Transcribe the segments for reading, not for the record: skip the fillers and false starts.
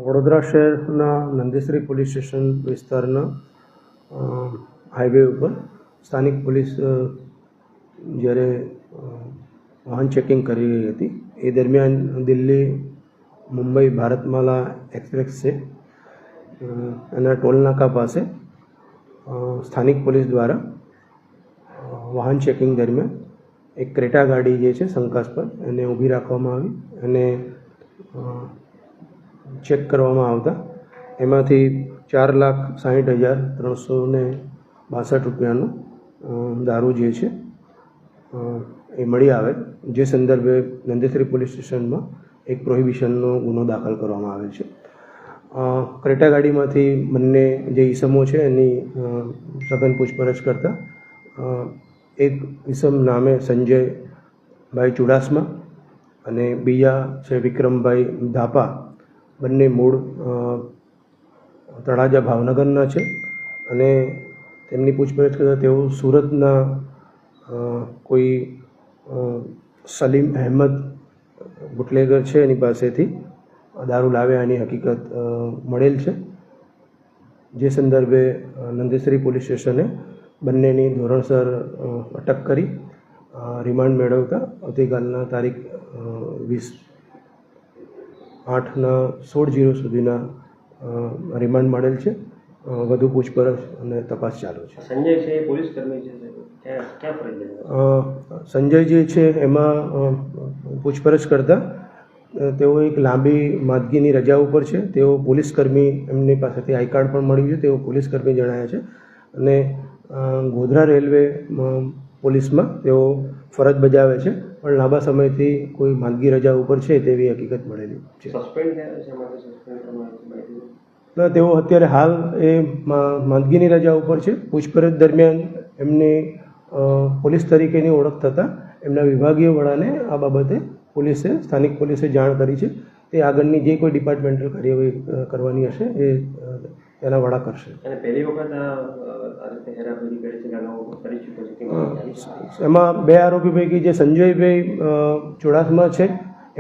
વડોદરા શહેરના Nandeshri police station વિસ્તારના highway ઉપર સ્થાનિક પોલીસ જ્યારે વાહન ચેકિંગ કરી રહી હતી એ દરમિયાન દિલ્હી મુંબઈ ભારતમાલા એક્સપ્રેસ છે એના ટોલનાકા પાસે સ્થાનિક પોલીસ દ્વારા વાહન ચેકિંગ દરમિયાન એક ક્રેટા ગાડી જે છે શંકાસ્પદ એને ઊભી રાખવામાં આવી અને ચેક કરવામાં આવતા એમાંથી 4,60,362 રૂપિયાનું દારૂ જે છે એ મળી આવે, જે સંદર્ભે નંદેશ્રી પોલીસ સ્ટેશનમાં એક પ્રોહિબિશનનો ગુનો દાખલ કરવામાં આવેલ છે. ક્રેટા ગાડીમાંથી બંને જે ઈસમો છે એની સઘન પૂછપરછ કરતાં એક ઈસમ નામે સંજયભાઈ ચુડાસમા અને બીજા છે વિક્રમભાઈ ધાપા, બંને મૂળ તળાજા ભાવનગરના છે અને તેમની પૂછપરછ કરતાં તેઓ સુરતના કોઈ સલીમ અહેમદ બુટલેગર છે એની પાસેથી દારૂ લાવ્યાની હકીકત મળેલ છે, જે સંદર્ભે નંદેશ્રી પોલીસ સ્ટેશને બંનેની ધોરણસર અટક કરી રિમાન્ડ મેળવતા આવતીકાલના તારીખ 20/8/16 સુધીના રિમાન્ડ મળેલ છે. વધુ પૂછપરછ અને તપાસ ચાલુ છે. સંજય છે એ પોલીસ કર્મી છે, ક્યાં ફરજ બજાવે? સંજય જે છે એમાં પૂછપરછ કરતાં તેઓ એક લાંબી માંદગીની રજા ઉપર છે. તેઓ પોલીસ કર્મી, એમની પાસેથી આઈ કાર્ડ પણ મળ્યું છે, તેઓ પોલીસ કર્મી જણાયા છે અને ગોધરા રેલવે પોલીસમાં તેઓ ફરજ બજાવે છે, પણ લાંબા સમયથી કોઈ માંદગી રજા ઉપર છે તેવી હકીકત મળેલી છે. ના, તેઓ અત્યારે હાલ એ માંદગીની રજા ઉપર છે. પૂછપરછ દરમિયાન એમની પોલીસ તરીકેની ઓળખ થતાં એમના વિભાગીય વડાને આ બાબતે સ્થાનિક પોલીસે જાણ કરી છે. તે આગળની જે કોઈ ડિપાર્ટમેન્ટલ કાર્યવાહી કરવાની હશે એ તેના વડા કરશે. અને પહેલી વખત એમાં બે આરોપી પૈકી જે સંજયભાઈ ચુડાસમા છે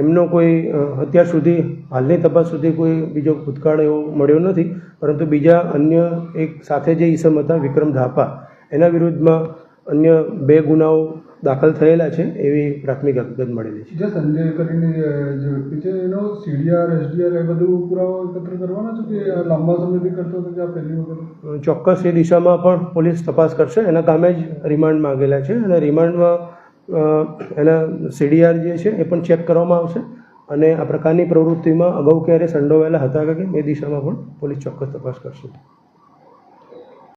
એમનો કોઈ અત્યાર સુધી હાલની તપાસ સુધી કોઈ બીજો ભૂતકાળ એવો મળ્યો નથી, પરંતુ બીજા અન્ય એક સાથે જે ઈસમ હતા વિક્રમ ધાપા, એના વિરુદ્ધમાં અન્ય 2 ગુનાઓ દાખલ થયેલા છે એવી પ્રાથમિક હકીકત મળેલી છે. જે સંજય કરીને જે વ્યક્તિ છે એનો સીડીઆર એસડીઆર એ બધું પુરાવો એકત્ર કરવાના છે કે લાંબા સમયથી કરતો હતો કે આ પહેલી વખત? ચોક્કસ એ દિશામાં પણ પોલીસ તપાસ કરશે. એના કામે જ રિમાન્ડ માંગેલા છે અને રિમાન્ડમાં એના સીડીઆર જે છે એ પણ ચેક કરવામાં આવશે અને આ પ્રકારની પ્રવૃત્તિમાં અગાઉ ક્યારે સંડોવાયેલા હતા કે એ દિશામાં પણ પોલીસ ચોક્કસ તપાસ કરશે.